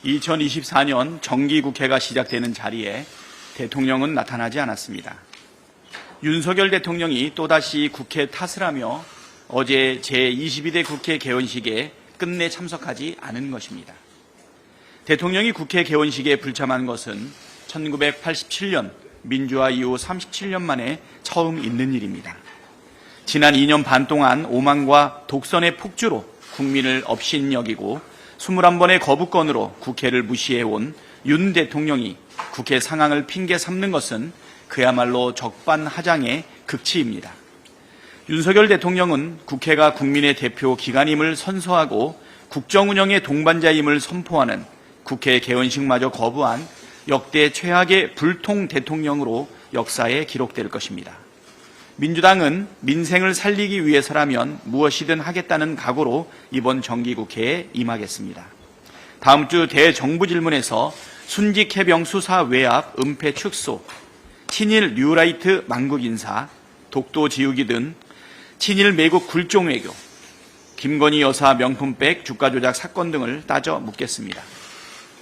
2024년 정기국회가 시작되는 자리에 대통령은 나타나지 않았습니다. 윤석열 대통령이 또다시 국회 탓을 하며 어제 제22대 국회 개원식에 끝내 참석하지 않은 것입니다. 대통령이 국회 개원식에 불참한 것은 1987년 민주화 이후 37년 만에 처음 있는 일입니다. 지난 2년 반 동안 오만과 독선의 폭주로 국민을 업신여기고 21번의 거부권으로 국회를 무시해온 윤 대통령이 국회 상황을 핑계 삼는 것은 그야말로 적반하장의 극치입니다. 윤석열 대통령은 국회가 국민의 대표 기관임을 선서하고 국정운영의 동반자임을 선포하는 국회 개원식마저 거부한 역대 최악의 불통 대통령으로 역사에 기록될 것입니다. 민주당은 민생을 살리기 위해서라면 무엇이든 하겠다는 각오로 이번 정기국회에 임하겠습니다. 다음 주 대정부 질문에서 순직 해병 수사 외압, 은폐 축소, 친일 뉴라이트 망국 인사, 독도 지우기 등 친일 매국 굴종 외교, 김건희 여사 명품백 주가 조작 사건 등을 따져 묻겠습니다.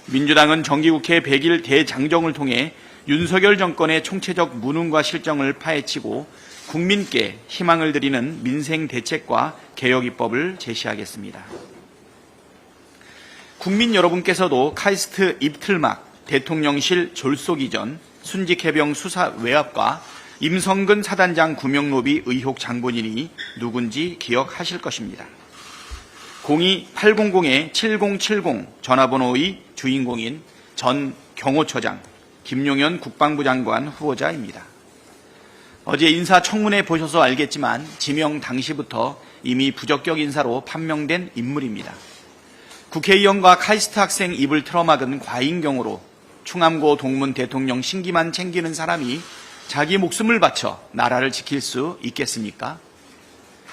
민주당은 정기국회 100일 대장정을 통해 윤석열 정권의 총체적 무능과 실정을 파헤치고 국민께 희망을 드리는 민생 대책과 개혁 입법을 제시하겠습니다. 국민 여러분께서도 카이스트 입틀막, 대통령실 졸속 이전, 순직해병 수사 외압과 임성근 사단장 구명로비 의혹 장본인이 누군지 기억하실 것입니다. 02-800-7070 전화번호의 주인공인 전 경호처장 김용현 국방부 장관 후보자입니다. 어제 인사청문회 보셔서 알겠지만 지명 당시부터 이미 부적격 인사로 판명된 인물입니다. 국회의원과 카이스트 학생 입을 틀어막은 과잉경우로 충암고 동문 대통령 신기만 챙기는 사람이 자기 목숨을 바쳐 나라를 지킬 수 있겠습니까?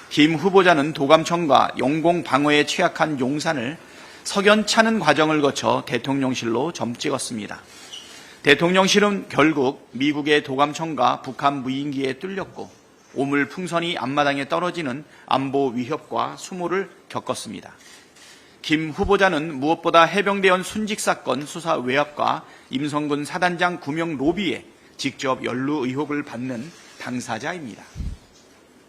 김 후보자는 도감청과 영공 방어에 취약한 용산을 석연찮은 과정을 거쳐 대통령실로 점찍었습니다. 대통령실은 결국 미국의 도감청과 북한 무인기에 뚫렸고 오물풍선이 앞마당에 떨어지는 안보 위협과 수모를 겪었습니다. 김 후보자는 무엇보다 해병대원 순직 사건 수사 외압과 임성근 사단장 구명 로비에 직접 연루 의혹을 받는 당사자입니다.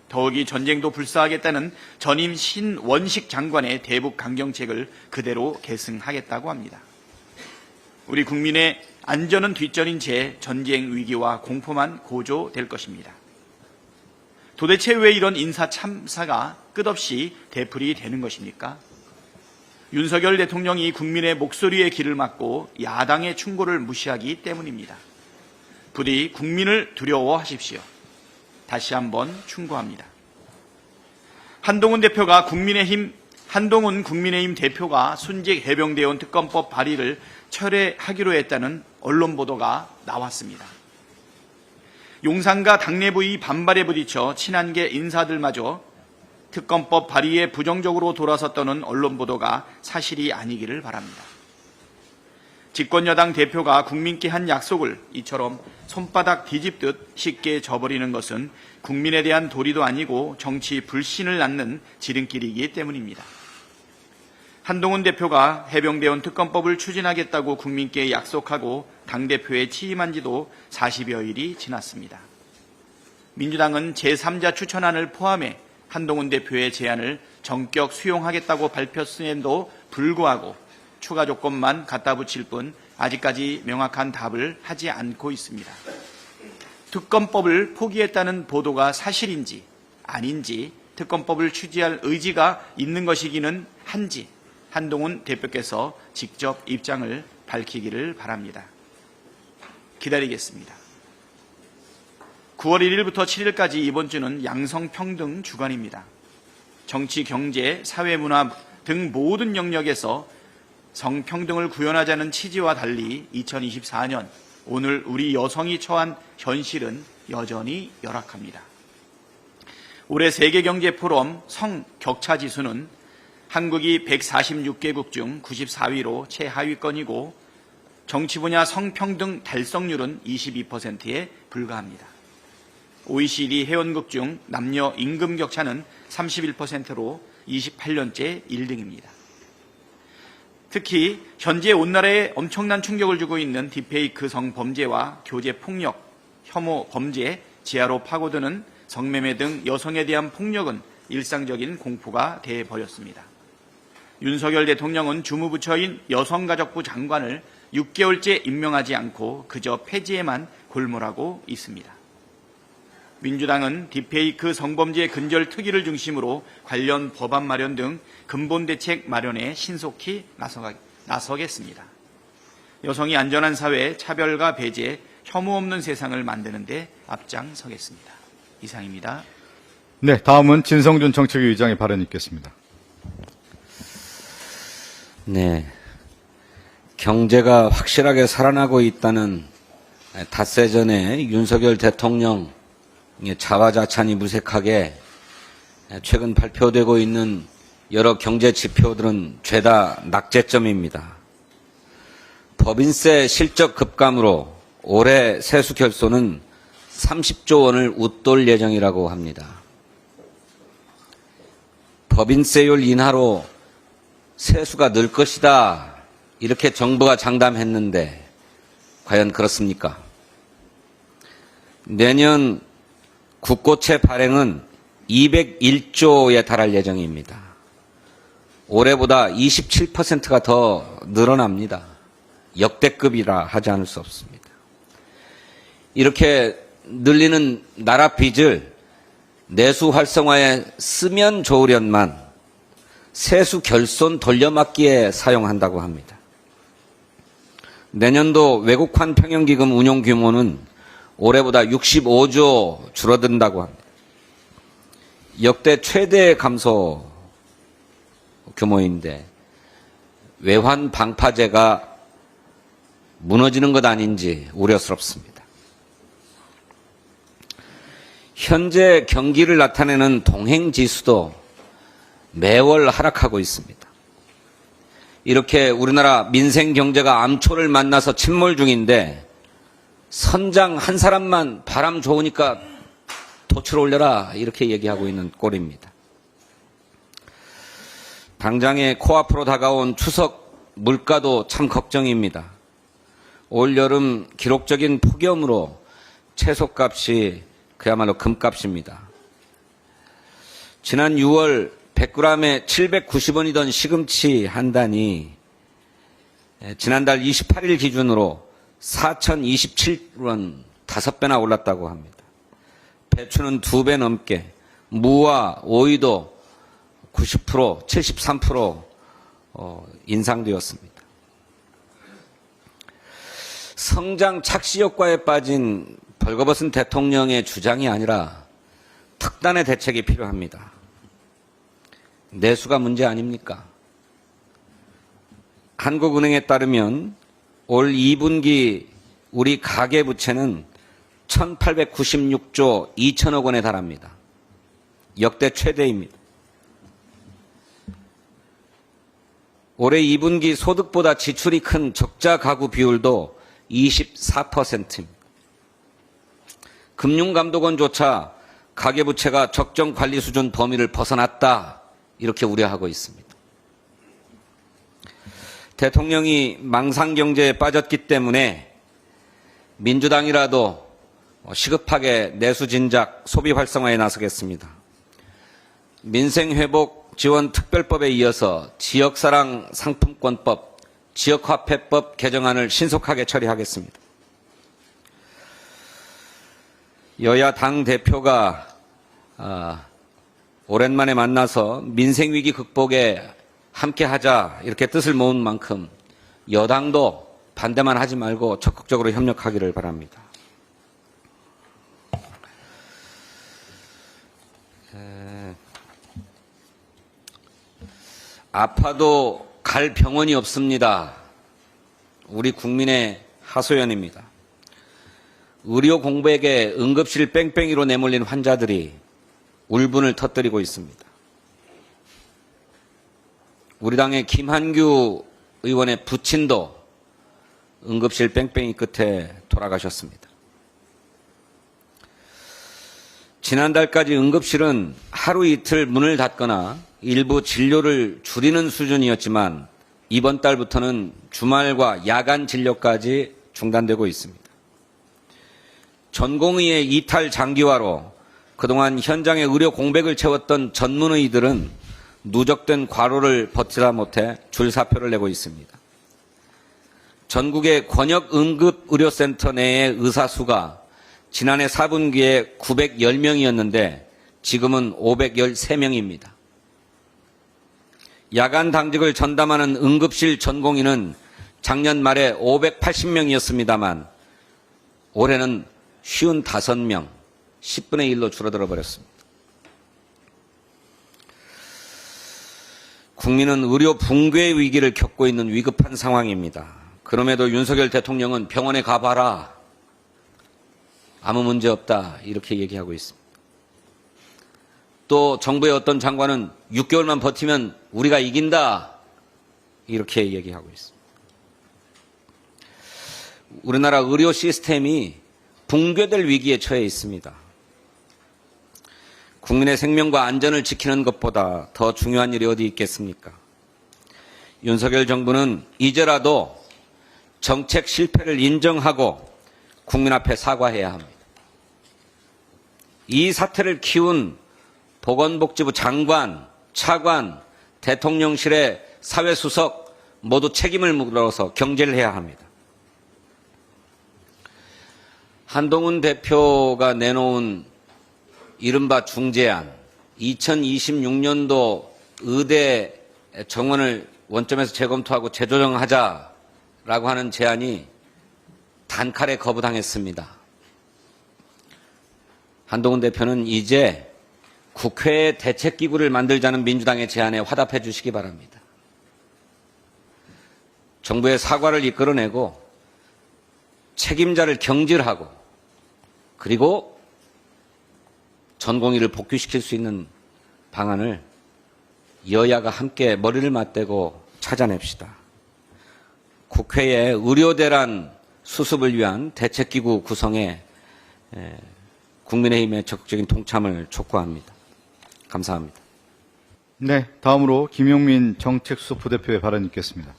더욱이 전쟁도 불사하겠다는 전임 신원식 장관의 대북 강경책을 그대로 계승하겠다고 합니다. 우리 국민의 안전은 뒷전인 채 전쟁 위기와 공포만 고조될 것입니다. 도대체 왜 이런 인사 참사가 끝없이 되풀이 되는 것입니까? 윤석열 대통령이 국민의 목소리에 귀를 막고 야당의 충고를 무시하기 때문입니다. 부디 국민을 두려워하십시오. 다시 한번 충고합니다. 한동훈 국민의힘 대표가 순직 해병대원 특검법 발의를 철회하기로 했다는 언론 보도가 나왔습니다. 용산과 당내부의 반발에 부딪혀 친한계 인사들마저 특검법 발의에 부정적으로 돌아섰다는 언론 보도가 사실이 아니기를 바랍니다. 집권여당 대표가 국민께 한 약속을 이처럼 손바닥 뒤집듯 쉽게 저버리는 것은 국민에 대한 도리도 아니고 정치 불신을 낳는 지름길이기 때문입니다. 한동훈 대표가 해병대원 특검법을 추진하겠다고 국민께 약속하고 당대표에 취임한 지도 40여일이 지났습니다. 민주당은 제3자 추천안을 포함해 한동훈 대표의 제안을 전격 수용하겠다고 발표했음에도 불구하고 추가 조건만 갖다 붙일 뿐 아직까지 명확한 답을 하지 않고 있습니다. 특검법을 포기했다는 보도가 사실인지 아닌지, 특검법을 취지할 의지가 있는 것이기는 한지 한동훈 대표께서 직접 입장을 밝히기를 바랍니다. 기다리겠습니다. 9월 1일부터 7일까지 이번 주는 양성평등 주간입니다. 정치, 경제, 사회문화 등 모든 영역에서 성평등을 구현하자는 취지와 달리 2024년 오늘 우리 여성이 처한 현실은 여전히 열악합니다. 올해 세계경제포럼 성격차지수는 한국이 146개국 중 94위로 최하위권이고 정치 분야 성평등 달성률은 22%에 불과합니다. OECD 회원국 중 남녀 임금 격차는 31%로 28년째 1등입니다. 특히 현재 온 나라에 엄청난 충격을 주고 있는 딥페이크 성범죄와 교제 폭력, 혐오 범죄, 지하로 파고드는 성매매 등 여성에 대한 폭력은 일상적인 공포가 돼버렸습니다. 윤석열 대통령은 주무부처인 여성가족부 장관을 6개월째 임명하지 않고 그저 폐지에만 골몰하고 있습니다. 민주당은 딥페이크 성범죄 근절 특위를 중심으로 관련 법안 마련 등 근본 대책 마련에 신속히 나서겠습니다. 여성이 안전한 사회, 차별과 배제, 혐오 없는 세상을 만드는 데 앞장서겠습니다. 이상입니다. 네, 다음은 진성준 정책위 의장의 발언이 있겠습니다. 네, 경제가 확실하게 살아나고 있다는 닷새 전에 윤석열 대통령 자화자찬이 무색하게 최근 발표되고 있는 여러 경제 지표들은 죄다 낙제점입니다. 법인세 실적 급감으로 올해 세수 결손은 30조 원을 웃돌 예정이라고 합니다. 법인세율 인하로 세수가 늘 것이다, 이렇게 정부가 장담했는데 과연 그렇습니까? 내년 국고채 발행은 201조에 달할 예정입니다. 올해보다 27%가 더 늘어납니다. 역대급이라 하지 않을 수 없습니다. 이렇게 늘리는 나라 빚을 내수 활성화에 쓰면 좋으련만 세수 결손 돌려막기에 사용한다고 합니다. 내년도 외국환 평형기금 운용 규모는 올해보다 65조 줄어든다고 합니다. 역대 최대 감소 규모인데 외환 방파제가 무너지는 것 아닌지 우려스럽습니다. 현재 경기를 나타내는 동행지수도 매월 하락하고 있습니다. 이렇게 우리나라 민생 경제가 암초를 만나서 침몰 중인데 선장 한 사람만 바람 좋으니까 도출 올려라, 이렇게 얘기하고 있는 꼴입니다. 당장에 코앞으로 다가온 추석 물가도 참 걱정입니다. 올 여름 기록적인 폭염으로 채소값이 그야말로 금값입니다. 지난 6월 100g에 790원이던 시금치 한 단이 지난달 28일 기준으로 4,027원, 5배나 올랐다고 합니다. 배추는 2배 넘게, 무와 오이도 90%, 73% 인상되었습니다. 성장 착시 효과에 빠진 벌거벗은 대통령의 주장이 아니라 특단의 대책이 필요합니다. 내수가 문제 아닙니까? 한국은행에 따르면 올 2분기 우리 가계부채는 1,896조 2천억 원에 달합니다. 역대 최대입니다. 올해 2분기 소득보다 지출이 큰 적자 가구 비율도 24%입니다. 금융감독원조차 가계부채가 적정 관리 수준 범위를 벗어났다, 이렇게 우려하고 있습니다. 대통령이 망상경제에 빠졌기 때문에 민주당이라도 시급하게 내수 진작, 소비 활성화에 나서겠습니다. 민생회복 지원 특별법에 이어서 지역사랑 상품권법, 지역화폐법 개정안을 신속하게 처리하겠습니다. 여야 당 대표가 오랜만에 만나서 민생위기 극복에 함께하자, 이렇게 뜻을 모은 만큼 여당도 반대만 하지 말고 적극적으로 협력하기를 바랍니다. 아파도 갈 병원이 없습니다. 우리 국민의 하소연입니다. 의료 공백에 응급실 뺑뺑이로 내몰린 환자들이 울분을 터뜨리고 있습니다. 우리 당의 김한규 의원의 부친도 응급실 뺑뺑이 끝에 돌아가셨습니다. 지난달까지 응급실은 하루 이틀 문을 닫거나 일부 진료를 줄이는 수준이었지만 이번 달부터는 주말과 야간 진료까지 중단되고 있습니다. 전공의의 이탈 장기화로 그동안 현장의 의료 공백을 채웠던 전문의들은 누적된 과로를 버티다 못해 줄사표를 내고 있습니다. 전국의 권역응급의료센터 내의 의사 수가 지난해 4분기에 910명이었는데 지금은 513명입니다. 야간 당직을 전담하는 응급실 전공의는 작년 말에 580명이었습니다만 올해는 55명, 10분의 1로 줄어들어 버렸습니다. 국민은 의료 붕괴의 위기를 겪고 있는 위급한 상황입니다. 그럼에도 윤석열 대통령은 병원에 가봐라. 아무 문제 없다. 이렇게 얘기하고 있습니다. 또 정부의 어떤 장관은 6개월만 버티면 우리가 이긴다. 이렇게 얘기하고 있습니다. 우리나라 의료 시스템이 붕괴될 위기에 처해 있습니다. 국민의 생명과 안전을 지키는 것보다 더 중요한 일이 어디 있겠습니까? 윤석열 정부는 이제라도 정책 실패를 인정하고 국민 앞에 사과해야 합니다. 이 사태를 키운 보건복지부 장관, 차관, 대통령실의 사회수석 모두 책임을 물어서 경제를 해야 합니다. 한동훈 대표가 내놓은 이른바 중재안, 2026년도 의대 정원을 원점에서 재검토하고 재조정하자라고 하는 제안이 단칼에 거부당했습니다. 한동훈 대표는 이제 국회에 대책기구를 만들자는 민주당의 제안에 화답해 주시기 바랍니다. 정부의 사과를 이끌어내고 책임자를 경질하고 그리고 전공의를 복귀시킬 수 있는 방안을 여야가 함께 머리를 맞대고 찾아냅시다. 국회의 의료대란 수습을 위한 대책기구 구성에 국민의힘의 적극적인 동참을 촉구합니다. 감사합니다. 네, 다음으로 김용민 정책수석 부대표의 발언 있겠습니다.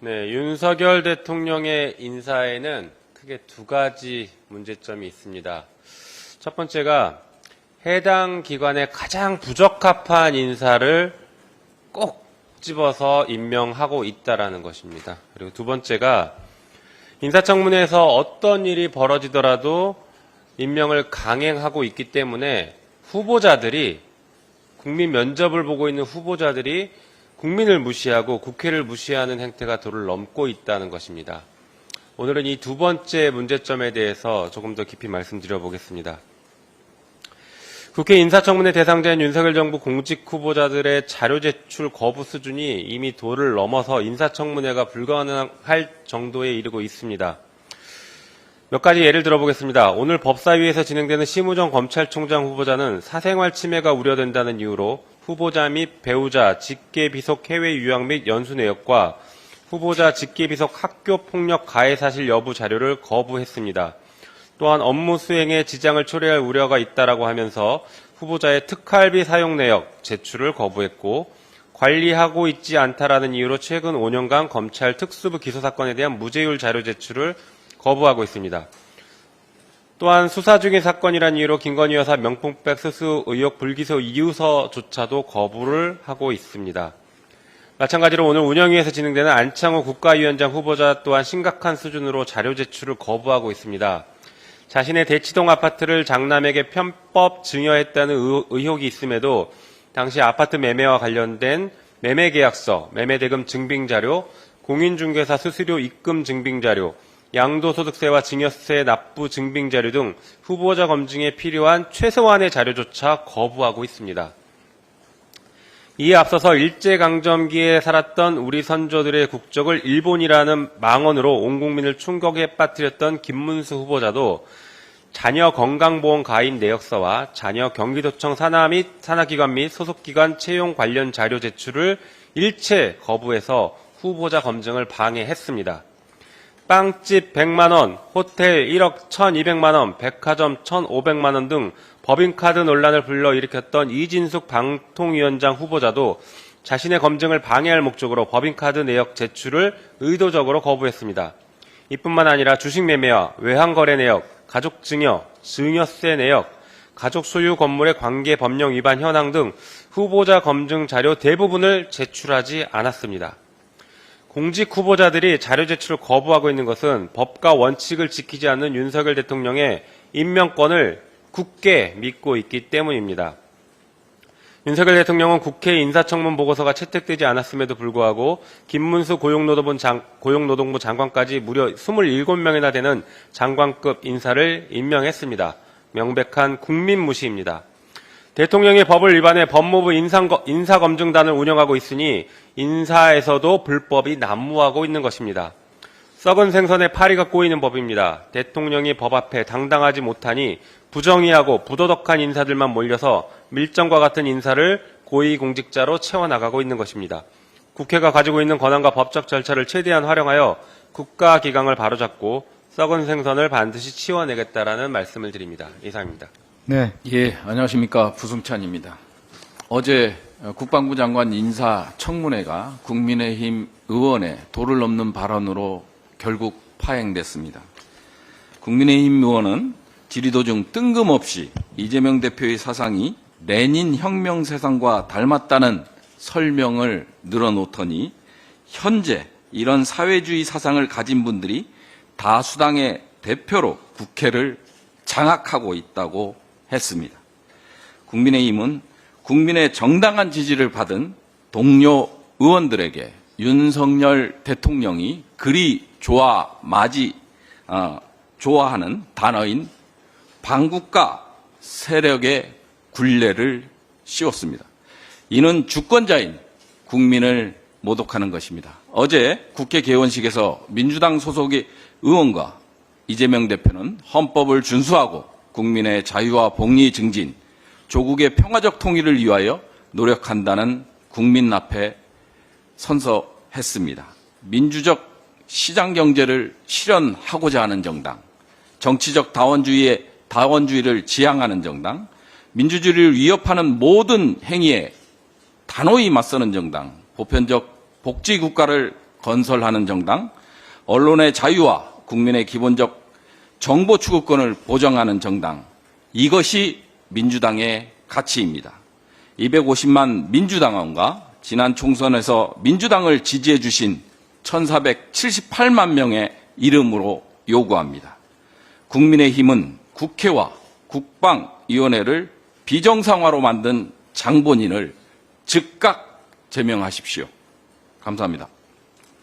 네, 윤석열 대통령의 인사에는 크게 두 가지 문제점이 있습니다. 첫 번째가 해당 기관의 가장 부적합한 인사를 꼭 집어서 임명하고 있다라는 것입니다. 그리고 두 번째가 인사청문회에서 어떤 일이 벌어지더라도 임명을 강행하고 있기 때문에 후보자들이 국민 면접을 보고 있는 후보자들이 국민을 무시하고 국회를 무시하는 행태가 도를 넘고 있다는 것입니다. 오늘은 이 두 번째 문제점에 대해서 조금 더 깊이 말씀드려 보겠습니다. 국회 인사청문회 대상자인 윤석열 정부 공직 후보자들의 자료 제출 거부 수준이 이미 도를 넘어서 인사청문회가 불가능할 정도에 이르고 있습니다. 몇 가지 예를 들어보겠습니다. 오늘 법사위에서 진행되는 심우정 검찰총장 후보자는 사생활 침해가 우려된다는 이유로 후보자 및 배우자 직계비속 해외 유학 및 연수 내역과 후보자 직계비속 학교폭력 가해 사실 여부 자료를 거부했습니다. 또한 업무 수행에 지장을 초래할 우려가 있다라고 하면서 후보자의 특활비 사용 내역 제출을 거부했고 관리하고 있지 않다라는 이유로 최근 5년간 검찰 특수부 기소 사건에 대한 무죄율 자료 제출을 거부하고 있습니다. 또한 수사 중인 사건이란 이유로 김건희 여사 명품백 수수 의혹 불기소 이유서조차도 거부를 하고 있습니다. 마찬가지로 오늘 운영위에서 진행되는 안창호 국가위원장 후보자 또한 심각한 수준으로 자료 제출을 거부하고 있습니다. 자신의 대치동 아파트를 장남에게 편법 증여했다는 의혹이 있음에도 당시 아파트 매매와 관련된 매매계약서, 매매대금 증빙자료, 공인중개사 수수료 입금 증빙자료, 양도소득세와 증여세 납부 증빙자료 등 후보자 검증에 필요한 최소한의 자료조차 거부하고 있습니다. 이에 앞서서 일제강점기에 살았던 우리 선조들의 국적을 일본이라는 망언으로 온 국민을 충격에 빠뜨렸던 김문수 후보자도 자녀 건강보험 가입 내역서와 자녀 경기도청 산하기관 및 소속기관 채용 관련 자료 제출을 일체 거부해서 후보자 검증을 방해했습니다. 빵집 100만원, 호텔 1억 1200만원, 백화점 1500만원 등 법인카드 논란을 불러일으켰던 이진숙 방통위원장 후보자도 자신의 검증을 방해할 목적으로 법인카드 내역 제출을 의도적으로 거부했습니다. 이뿐만 아니라 주식 매매와 외환거래 내역, 가족 증여, 증여세 내역, 가족 소유 건물의 관계 법령 위반 현황 등 후보자 검증 자료 대부분을 제출하지 않았습니다. 공직 후보자들이 자료 제출을 거부하고 있는 것은 법과 원칙을 지키지 않는 윤석열 대통령의 임명권을 굳게 믿고 있기 때문입니다. 윤석열 대통령은 국회 인사청문 보고서가 채택되지 않았음에도 불구하고 김문수 고용노동부 장관까지 무려 27명이나 되는 장관급 인사를 임명했습니다. 명백한 국민무시입니다. 대통령이 법을 위반해 법무부 인사검증단을 운영하고 있으니 인사에서도 불법이 난무하고 있는 것입니다. 썩은 생선에 파리가 꼬이는 법입니다. 대통령이 법 앞에 당당하지 못하니 부정의하고 부도덕한 인사들만 몰려서 밀정과 같은 인사를 고위공직자로 채워나가고 있는 것입니다. 국회가 가지고 있는 권한과 법적 절차를 최대한 활용하여 국가기강을 바로잡고 썩은 생선을 반드시 치워내겠다라는 말씀을 드립니다. 이상입니다. 네. 예, 안녕하십니까. 부승찬입니다. 어제 국방부 장관 인사청문회가 국민의힘 의원의 도를 넘는 발언으로 결국 파행됐습니다. 국민의힘 의원은 질의도 중 뜬금없이 이재명 대표의 사상이 레닌 혁명 세상과 닮았다는 설명을 늘어놓더니 현재 이런 사회주의 사상을 가진 분들이 다수당의 대표로 국회를 장악하고 있다고 했습니다. 국민의힘은 국민의 정당한 지지를 받은 동료 의원들에게 윤석열 대통령이 그리 좋아하는 단어인 반국가 세력의 굴레를 씌웠습니다. 이는 주권자인 국민을 모독하는 것입니다. 어제 국회 개원식에서 민주당 소속의 의원과 이재명 대표는 헌법을 준수하고 국민의 자유와 복리 증진, 조국의 평화적 통일을 위하여 노력한다는 국민 앞에 선서했습니다. 민주적 시장 경제를 실현하고자 하는 정당, 정치적 다원주의를 지향하는 정당, 민주주의를 위협하는 모든 행위에 단호히 맞서는 정당, 보편적 복지국가를 건설하는 정당, 언론의 자유와 국민의 기본적 정보 추구권을 보장하는 정당, 이것이 민주당의 가치입니다. 250만 민주당원과 지난 총선에서 민주당을 지지해 주신 1478만 명의 이름으로 요구합니다. 국민의힘은 국회와 국방위원회를 비정상화로 만든 장본인을 즉각 제명하십시오. 감사합니다.